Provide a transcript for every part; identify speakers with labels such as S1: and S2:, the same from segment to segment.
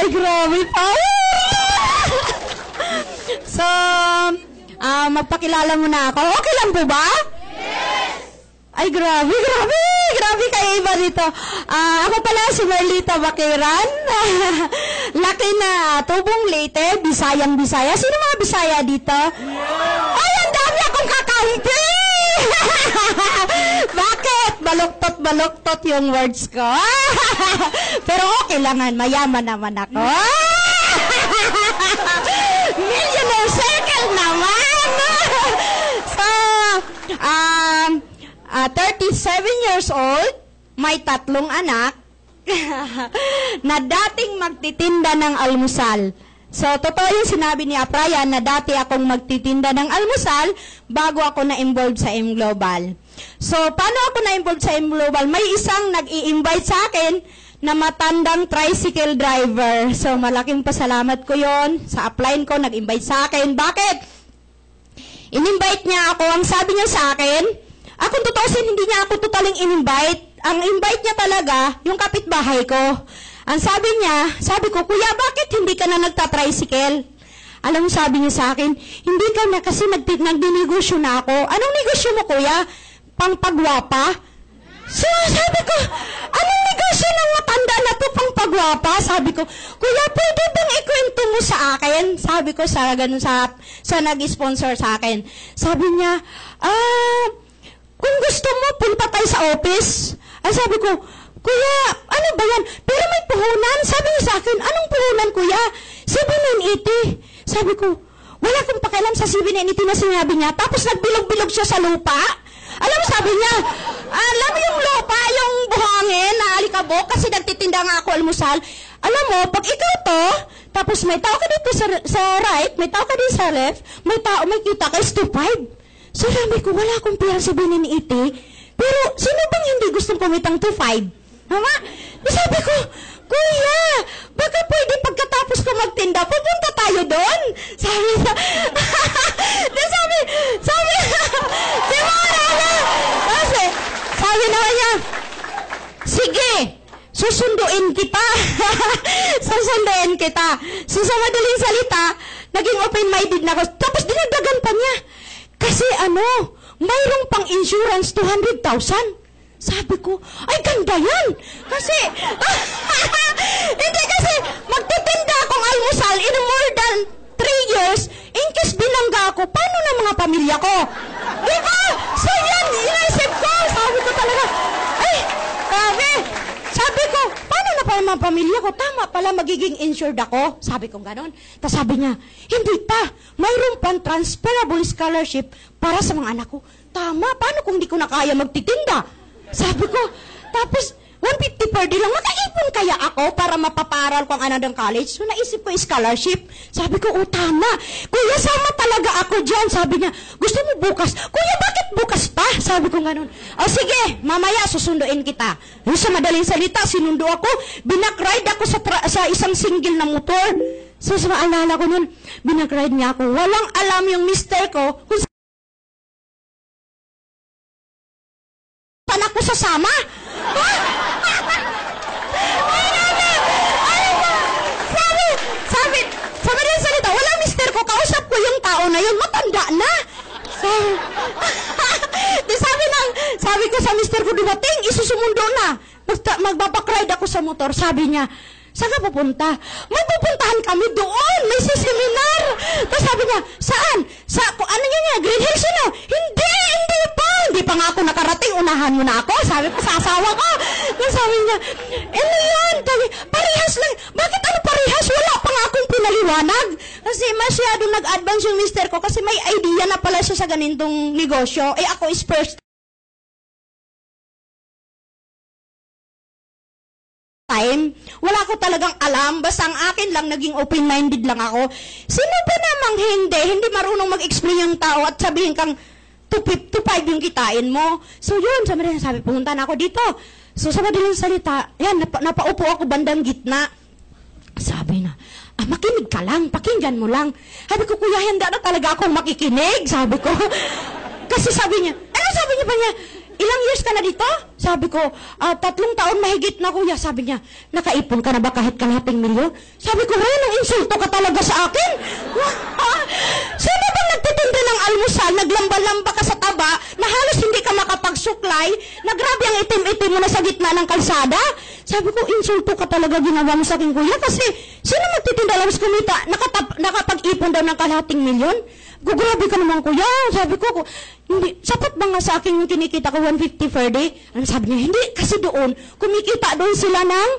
S1: Ay, grabe pa. So, magpakilala mo na ako. Okay lang po ba? Yes! Ay, grabe kayo iba dito. Ako pala si Merlita Baquiran. Laki na tubong Leyte, Bisayang-Bisaya. Sino mga Bisaya dito? Yeah. Ay, ang dami akong kakampi! Bakit? Baluktot yung words ko. Pero okay lang, mayaman naman ako. Millionaire circle naman! So, 37 years old, may 3 anak, na dating magtitinda ng almusal. So, totoo yung sinabi ni Aprayan na dati akong magtitinda ng almusal bago ako na-involved sa M-Global. So, paano ako na-involved sa M-Global? May isang nag-i-invite sa akin na matandang tricycle driver. So, malaking pasalamat ko yon sa upline ko, nag-invite sa akin. Bakit? In-invite niya ako. Ang sabi niya sa akin, akong tutusin, hindi niya ako totaling in-invite. Ang invite niya talaga, yung kapitbahay ko. Ang sabi ko, kuya, bakit hindi ka na nagta-tricycle? Alam mo, sabi niya sa akin, hindi ka na kasi nagdinegosyo na ako. Anong negosyo mo, kuya? Pangpagwapa? So, sabi ko, anong negosyo ng matanda na to, pangpagwapa? Sabi ko, kuya, pwede bang ikwento mo sa akin? Sabi ko, sa nag-sponsor sa akin. Sabi niya, kung gusto mo, punta tayo sa office. Ay, sabi ko, kuya, ano ba yan? Pero may puhunan. Sabi niya sa akin, anong puhunan, kuya? 7,980. Sabi ko, wala akong pakialam sa 7,980 na sinabi niya. Tapos nagbilog-bilog siya sa lupa. Alam mo, sabi niya, alam mo yung lupa, yung buhangin na alikabok, kasi nagtitinda nga ako almusal. Alam mo, pag ikaw to, tapos may tao ka dito sa right, may tao ka dito sa left, may kita ka, is 2,500. So, sabi ko, wala akong pera 7,980. Pero, sino bang hindi gustong kumitang 2,500? Mama, sabi ko, kuya, baka pwede pagkatapos ko magtinda, pupunta tayo doon. Sabi niya, sabi naman niya, sige, susunduin kita. So, sa madaling salita, naging open-minded na ako. Tapos, dinagdagan pa niya. Kasi mayroong pang insurance 200,000. Sabi ko, ay ganda yan. Kasi, hindi kasi, magtitinda akong almusal in more than 3 years, in case binangga ako, paano na mga pamilya ko? Diba? So yan, inaisip ko. Sabi ko talaga, ay, grabe. Sabi ko, paano na pala mga pamilya ko? Tama pala, magiging insured ako. Sabi ko ganon. Tapos sabi niya, hindi pa. Mayroon pang transferable scholarship para sa mga anak ko. Tama, paano kung hindi ko na kaya magtitinda? Sabi ko, tapos 150 per day lang, makaipon kaya ako para mapaparal ko ang anak ng college? So naisip ko scholarship. Sabi ko, tama. Kuya, sama talaga ako dyan. Sabi niya, gusto mo bukas? Kuya, bakit bukas pa? Sabi ko ganun. Sige, mamaya susunduin kita. Sa madaling salita, sinundo ako. Binakride ako sa isang single na motor. So maalala ko nun, binakride niya ako. Walang alam yung mister ko kung anak ko sasama. Sabi, sa madaling salita, wala mister ko, kausap ko yung tao na yun, matanda na. So, sabi ko sa mister ko, dumating, isusumundo na. Magbabakride ako sa motor. Sabi niya, saan ka pupunta? May pupuntahan kami doon, may seminar. Tapos sabi niya, saan? Ano niya, Green Hills, Hindi pa nga ako nakarating, unahan mo na ako. Sabi ko sa asawa ko. Tapos sabi niya, yan? Parehas lang. Bakit parehas? Wala pa nga akong pinaliwanag. Kasi masyadong nag-advance yung mister ko kasi may idea na pala siya sa ganitong negosyo. Ako is first time, wala ko talagang alam. Basta ang akin lang, naging open-minded lang ako. Sino ba namang hindi marunong mag-explain yung tao at sabihin kang 2.5 yung kitain mo. So yun, sabi, pumunta na ako dito. So sa madaling salita, yan, napaupo ako bandang gitna. Sabi na, makinig ka lang, pakinggan mo lang. Sabi ko, kuya, hindi na talaga akong makikinig, sabi ko. Kasi sabi niya, sabi niya pa niya, ilang years ka na dito? Sabi ko, 3 taon mahigit na kuya. Sabi niya, nakaipon ka na ba kahit kalahating milyon? Sabi ko, Ren, ang insulto ka talaga sa akin. Sino bang nagtitinda ng almusal, naglamba-lamba ka sa taba, na halos hindi ka makapagsuklay, na grabe ang itim-itim mo na sa gitna ng kalsada? Sabi ko, insulto ka talaga ginawa mo sa akin kuya, kasi sino magtitinda almusal kumita, nakapag-ipon daw ng kalahating milyon? Grabe ka naman kuya. Sabi ko, hindi, sapat ba nga sa akin yung kinikita ko 150 per day? Ano sabi niya, hindi, kasi doon, kumikita doon sila ng,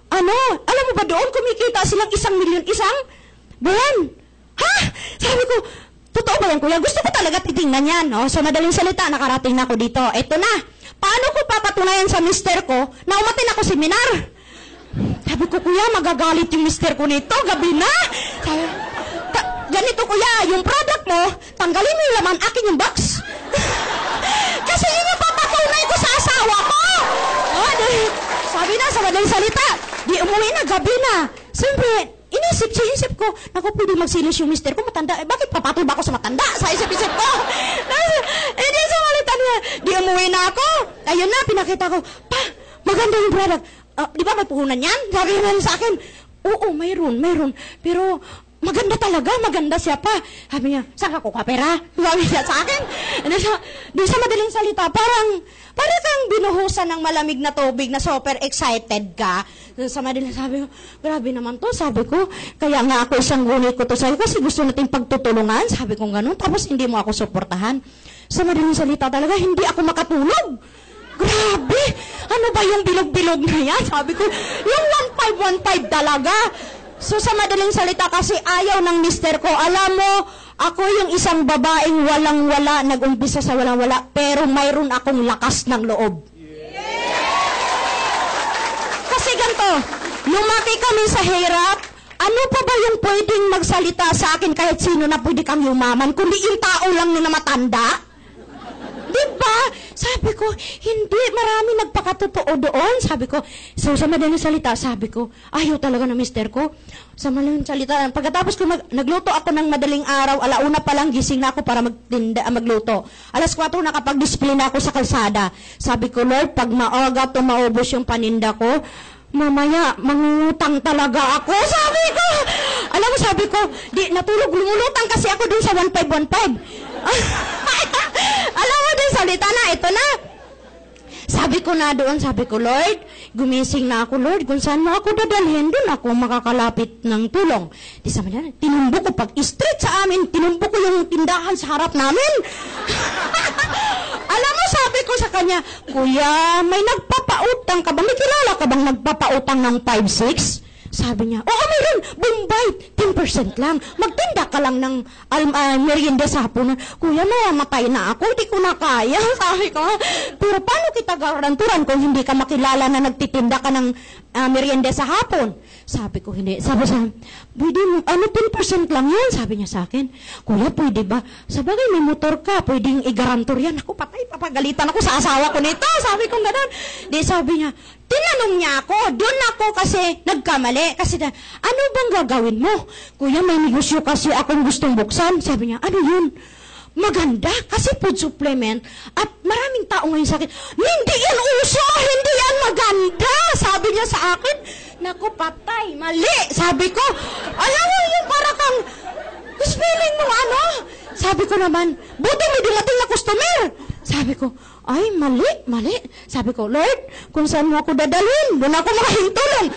S1: alam mo ba doon, kumikita silang 1 milyon isang buwan. Ha? Sabi ko, totoo ba yan kuya? Gusto ko talaga titingnan yan. So madaling salita, nakarating na ako dito. Eto na, paano ko papatunayan sa mister ko na umatin ako seminar? Sabi ko, kuya, magagalit yung mister ko nito, gabi na. Sabi, ganito kuya, yung product mo, tanggalin mo yung laman, akin yung box. Kasi yun yung papatunay ko sa asawa ko. Sabi na, sa madaling salita, di umuwi na, gabi na. Siyempre, inisip ko, naku, pwede magsilis yung mister ko, matanda. Bakit papatol ba ako sa matanda? Sa isip-isip ko. Hindi sa malita niya, di umuwi na ako. Ayun na, pinakita ko, pa, maganda yung product. Di ba may puhunan yan? Sabi niya sa akin, oo, mayroon. Pero, maganda talaga, maganda siya pa. Sabi niya, saan ka kukapera? Sabi niya sa akin. Di sa madaling salita, parang kang binuhusan ng malamig na tubig na super excited ka. Sa madaling sabi ko, grabe naman to, sabi ko. Kaya nga ako isang gunit ko to sa'yo kasi gusto natin pagtutulungan. Sabi ko ganun, tapos hindi mo ako suportahan. Sa madaling salita talaga, hindi ako makatulog. Grabe! Ano ba yung bilog-bilog na yan? Sabi ko, yung 1515 talaga. So sa madaling salita kasi ayaw ng mister ko, alam mo, ako yung isang babaeng walang-wala, nag-umpisa sa walang-wala, pero mayroon akong lakas ng loob. Kasi ganito, lumaki kami sa hirap, ano pa ba yung pwedeng magsalita sa akin kahit sino na pwede kang yumaman, kundi yung tao lang na matanda? Diba? Sabi ko, hindi, marami nagpakatotoo doon. Sabi ko, so sa madaling salita, sabi ko, ayaw talaga ng mister ko. Sa madaling salita, pagkatapos ko nagluto ako ng madaling araw, 1:00 pa lang gising na ako para magluto. 4:00 nakapag-display na ako sa kalsada. Sabi ko, Lord, pag maaga to maubos yung paninda ko, mamaya, mangutang talaga ako. Sabi ko, alam mo, sabi ko, di, natulog, lumulutang kasi ako dun sa 1515. Alam mo din, salita na, ito na. Sabi ko na doon, sabi ko, Lord, gumising na ako, Lord, kung saan mo ako dadalhin, doon ako makakalapit ng tulong. Di sabi na, tinumbo ko, pag street sa amin, tinumbo ko yung tindahan sa harap namin. Alam mo, sabi ko sa kanya, Kuya, may nagpapautang ka ba? May kilala ka bang nagpapautang ng 5-6? Sabi niya, oo, mayroon, Bombay, 10% lang. Magtinda ka lang ng merienda sa hapon. Kuya, mamatay na ako, hindi ko na kaya. Sabi ko, pero paano kita garanturan kung hindi ka makilala na nagtitinda ka ng merienda sa hapon? Sabi ko, hindi. Sabi sa pwede mo, 10% lang yun, sabi niya sa akin. Kuya, pwede ba? Sabagay, may motor ka, pwedeng igarantor yan. Ako, patay, papagalitan ako sa asawa ko nito. Sabi ko, ganun. Di, sabi niya, tinanong niya ako, doon ako kasi nagkamali. Kasi ano bang gagawin mo? Kuya, may negosyo kasi akong gustong buksan. Sabi niya, ano yun? Maganda, kasi food supplement. At maraming tao ngayon sa akin, hindi yan uso, hindi yan maganda. Sabi niya sa akin, naku, patay, mali. Sabi ko, alam mo yung para kang, feeling mo ano? Sabi ko naman, buti may dumating na customer. Sabi ko, ay, mali. Sabi ko, Lord, kung saan mo ako dadalhin, doon ako makahintulong.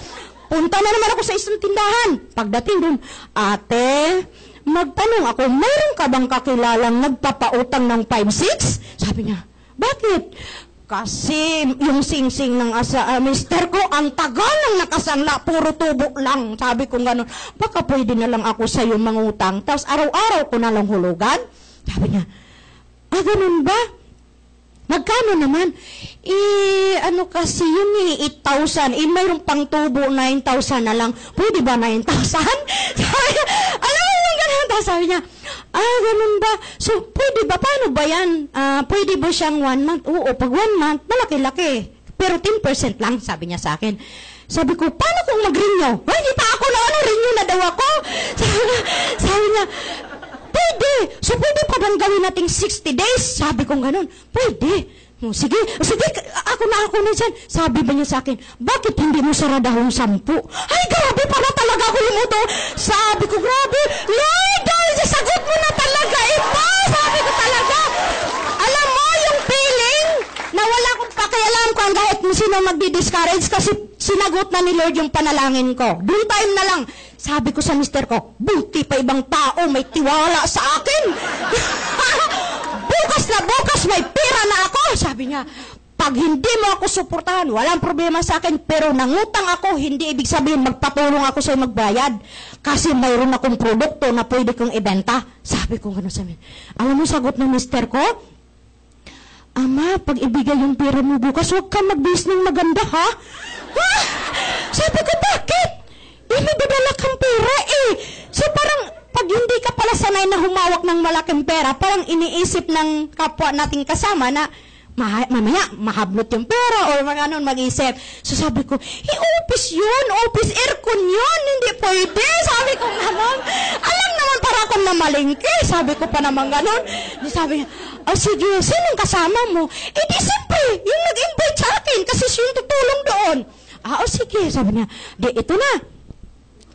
S1: Punta na naman ako sa isang tindahan. Pagdating doon, ate, magtanong ako, mayroon ka bang kakilalang nagpapautang ng 5-6? Sabi niya, bakit? Kasi yung sing-sing ng mister ko, ang tagal ng nakasanla, puro tubo lang. Sabi ko gano'n, baka pwede na lang ako sa iyo mangutang. Tapos araw-araw ko na lang hulugan. Sabi niya, ganun ba? Magkano naman? Ano kasi yun 8,000. Mayroong pang tubo, 9,000 na lang. Pwede ba 9,000? Sabi niya, alam mo yung ganun? Sabi niya, ganun ba? So, pwede ba? Paano ba yan? Pwede ba siyang 1 month? Oo, pag 1 month, malaki-laki. Pero 10% lang, sabi niya sa akin. Sabi ko, paano kung mag-renew? Hindi pa ako na renew na daw ako. Sabi niya, pwede. So, pwede pa bang gawin nating 60 days? Sabi ko ganun. Pwede. Oh, sige, ako na dyan. Sabi ba niya sa akin, bakit hindi mo saradahong 10? Ay, grabe pala talaga ako lumuto. Sabi ko, grabe, Lord, dahil sagot mo na talaga ito. Sabi ko talaga, alam mo yung feeling na wala akong pakialam kung kahit sino magdi-discourage kasi sinagot na ni Lord yung panalangin ko. Doon time na lang, sabi ko sa mister ko, buti pa ibang tao may tiwala sa akin. bukas may pera na ako. Sabi niya, pag hindi mo ako suportahan, walang problema sa akin, pero nangutang ako, hindi ibig sabihin magpatulong ako sa'yo magbayad. Kasi mayroon akong produkto na pwede kong ibenta. Sabi ko gano'n sa amin. Alam mo, sagot ng mister ko, Ama, pag ibigay yung pera mo bukas, huwag ka mag-bis ng maganda, ha? Ha? Sabi ko, bakit? May dadala kang pera, eh. So parang, pag hindi ka pala sanay na humawak ng malaking pera, parang iniisip ng kapwa nating kasama na mamaya, mahablot yung pera or mga anon mag-isip. So sabi ko, office yun, office aircon yun, hindi pwede. Sabi ko, ganon. Alam naman para akong namalingki. Sabi ko pa naman ganon. Sabi niya, oh sige, sinong kasama mo? Di siyempre, yung nag-invite sa akin kasi siya yung tutulong doon. Sige, sabi niya, ito na.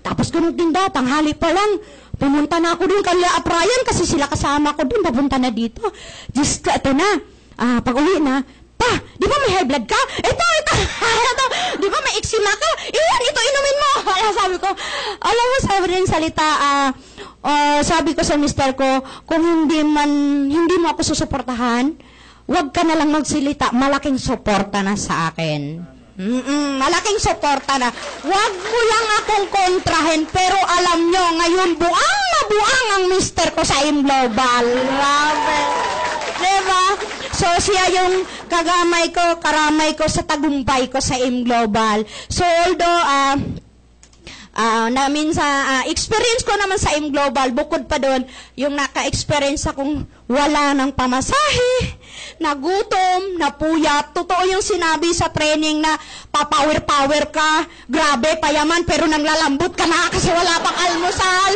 S1: Tapos ganun din tanghali pa lang. Pumunta na ako doon kanila Aprayan kasi sila kasama ko doon. Papunta na dito. Just, ito na. Pag uwi na, pa, di ba may high blood ka? Ito. Di ba may eczema ka? Ito, inumin mo. Sabi ko, alam mo, sabi rin salita, sabi ko sa mister ko, kung hindi mo ako susuportahan, wag ka na lang magsilita, malaking suporta na sa akin. Malaking suporta na. Wag mo lang akong kontrahin, pero alam nyo, ngayon buang na buang ang mister ko sa Global. Diba? So, siya yung karamay ko sa tagumpay ko sa Global. So, although, experience ko naman sa Global, bukod pa doon, yung naka-experience akong wala ng pamasahe, nagutom, napuyat. Totoo yung sinabi sa training na papower ka, grabe, payaman, pero nanglalambot ka na kasi wala pang almusal.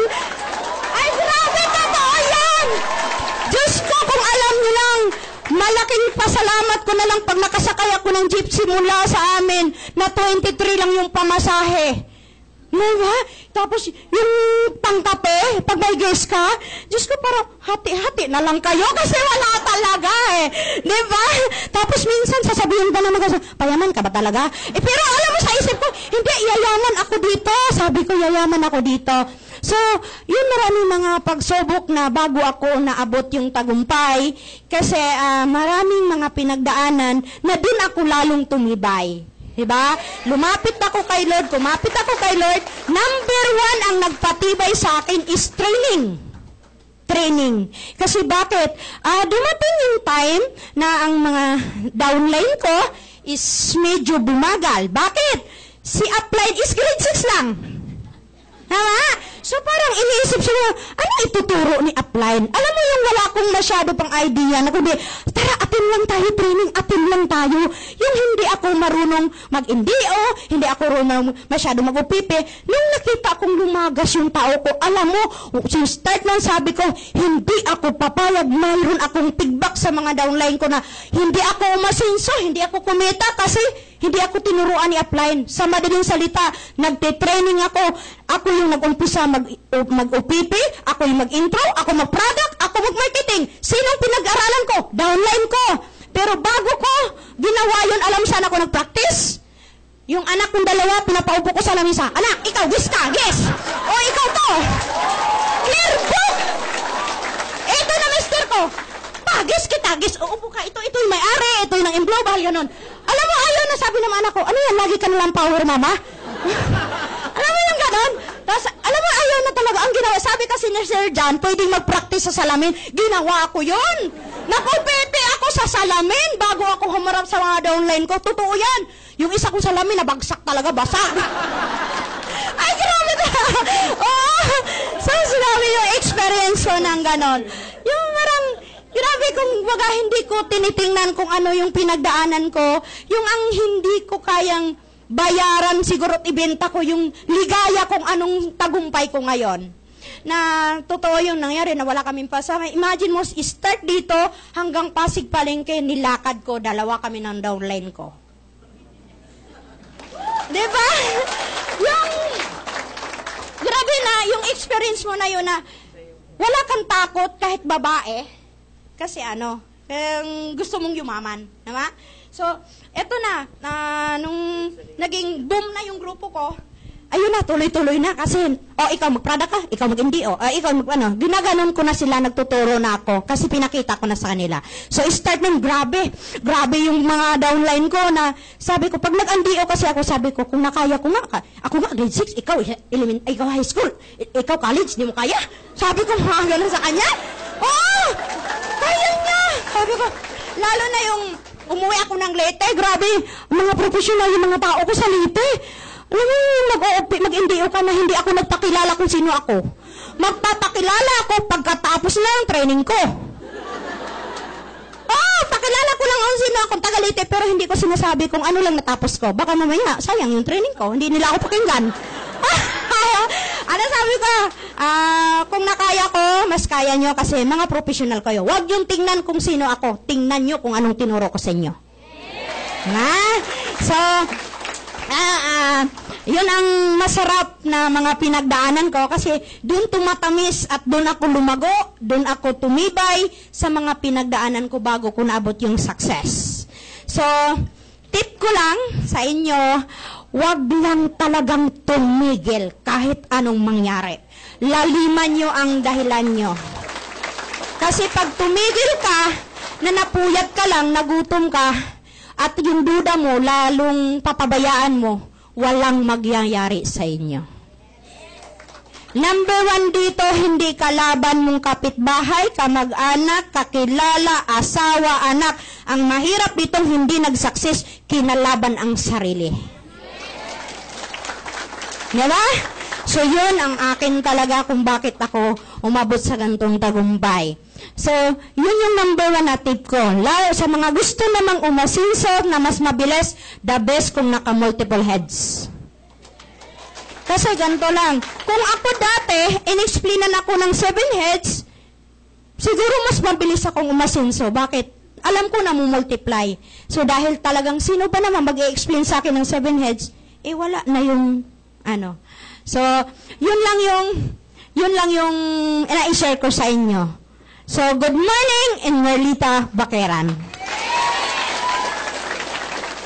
S1: Ay, grabe, totoo yan! Diyos ko, kung alam niyo lang, malaking pasalamat ko na lang pag nakasakay ako ng jeepsy mula sa amin na 23 lang yung pamasahe. Diba? Tapos, yung pangkape, pag may guest ka, Diyos ko, parang hati-hati na lang kayo kasi wala talaga eh. Diba? Tapos minsan, sasabihin ka naman kasi, payaman ka ba talaga? Pero alam mo sa isip ko, hindi, yayaman ako dito. Sabi ko, yayaman ako dito. So, yun maraming mga pagsubok na bago ako naabot yung tagumpay kasi maraming mga pinagdaanan na din ako lalong tumibay. Diba? Lumapit ako kay Lord, kumapit ako kay Lord. Number 1 ang nagpatibay sa akin is training. Training. Kasi bakit? Dumating yung time na ang mga downline ko is medyo bumagal. Bakit? Si upline is grade 6 lang. Tama? So parang iniisip siya, ano ituturo ni upline? Alam mo yung wala akong masyado pang idea na kundi, tara, atin lang tayo training, atin lang tayo. Yung hindi ako marunong mag-NDO, hindi ako marunong masyado mag-upipi, nung nakita akong lumagas yung tao ko, alam mo, yung start nang sabi ko, hindi ako papayag, mayroon akong feedback sa mga downline ko na hindi ako masinso, hindi ako kumita kasi hindi ako tinuruan ni upline. Sa madaling salita, nagte-training ako yung nag-umpisa mag-UPP, ako yung mag-intro, ako mag-product, ako mag-marketing. Sinong pinag-aralan ko? Downline ko. Pero bago ko ginawa yun, alam saan ako nag-practice? Yung anak kong dalawa, pinapaupo ko sa lamisa. Anak, ikaw, guess ka, guess. O, ikaw to. Clear book. Ito na, mister ko. Guess kita, guess. O, upo ka. Ito yung may-ari, ito yung ng Global, ganon. Alam mo, ayaw na sabi ng anak ko, ano yan, lagi ka nalang power, mama? Alam mo yung ganon? Tapos, alam mo, ayaw na talaga. Ang ginawa, sabi kasi ni Sir John, pwedeng mag-practice sa salamin. Ginawa ko yun. Nakupete ako sa salamin bago ako humarap sa mga downline ko. Totoo yan. Yung isa kong salamin, nabagsak talaga, basa. Ay, grabe na. So, sinabi yung experience ko ng ganon. Yung marang, grabe kung baga hindi ko tinitingnan kung ano yung pinagdaanan ko, yung ang hindi ko kayang bayaran siguro at ibenta ko yung ligaya kung anong tagumpay ko ngayon. na totoo yung nangyari na wala kaming pasama. Imagine mo, start dito hanggang Pasig Palengke, nilakad ko, dalawa kami ng downline ko. Diba? Yung, grabe na, yung experience mo na yun na wala kang takot kahit babae. Kasi gusto mong yumaman. Diba? So, eto na, nung naging boom na yung grupo ko, ayun na, tuloy-tuloy na kasi, ikaw mag-product ka, ikaw mag-MDO, ikaw ginaganon ko na sila, nagtuturo na ako kasi pinakita ko na sa kanila. So, start ng grabe yung mga downline ko na sabi ko, pag nag-MDO kasi ako, sabi ko, kung nakaya ko nga, ako nga, grade 6, ikaw high school, ikaw college, di mo kaya. Sabi ko, mga ganun sa kanya. Kaya niya. Sabi ko, lalo na yung umuwi ako ng Leyte, grabe, mga professional yung mga tao ko sa Leyte. Alam mo, mag-NDO ka na hindi ako nagpakilala kung sino ako. Magpapakilala ako pagkatapos na ang training ko. Pakilala ko lang kung sino akong taga Leyte, pero hindi ko sinasabi kung ano lang natapos ko. Baka mamaya, sayang yung training ko, hindi nila ako pakinggan. Sabi ko, kung nakaya ko, mas kaya nyo kasi mga professional kayo. Huwag yung tingnan kung sino ako. Tingnan nyo kung anong tinuro ko sa inyo. So, yun ang masarap na mga pinagdaanan ko kasi doon tumatamis at doon ako lumago, doon ako tumibay sa mga pinagdaanan ko bago ko naabot yung success. So, tip ko lang sa inyo, wag lang talagang tumigil kahit anong mangyari. Laliman nyo ang dahilan nyo. Kasi pag tumigil ka, na napuyat ka lang, nagutom ka, at yung duda mo, lalong papabayaan mo, walang magyayari sa inyo. Number 1 dito, hindi kalaban mong kapitbahay, kamag-anak, kakilala, asawa, anak. Ang mahirap ditong hindi nag-success, kinalaban ang sarili. Diba? So, yun ang akin talaga kung bakit ako umabot sa gantong tagumpay. So, yun yung number 1 na tip ko. Lalo sa mga gusto namang umasinso na mas mabilis, the best kung naka-multiple heads. Kasi ganito lang. Kung ako dati, in-explainan ako ng 7 heads, siguro mas mabilis akong umasinso. Bakit? Alam ko na multiply. So, dahil talagang sino ba naman mag-i-explain sa akin ng 7 heads, wala na yung So, yun lang yung i-share ko sa inyo. So, good morning, Enmerlita Baqueran.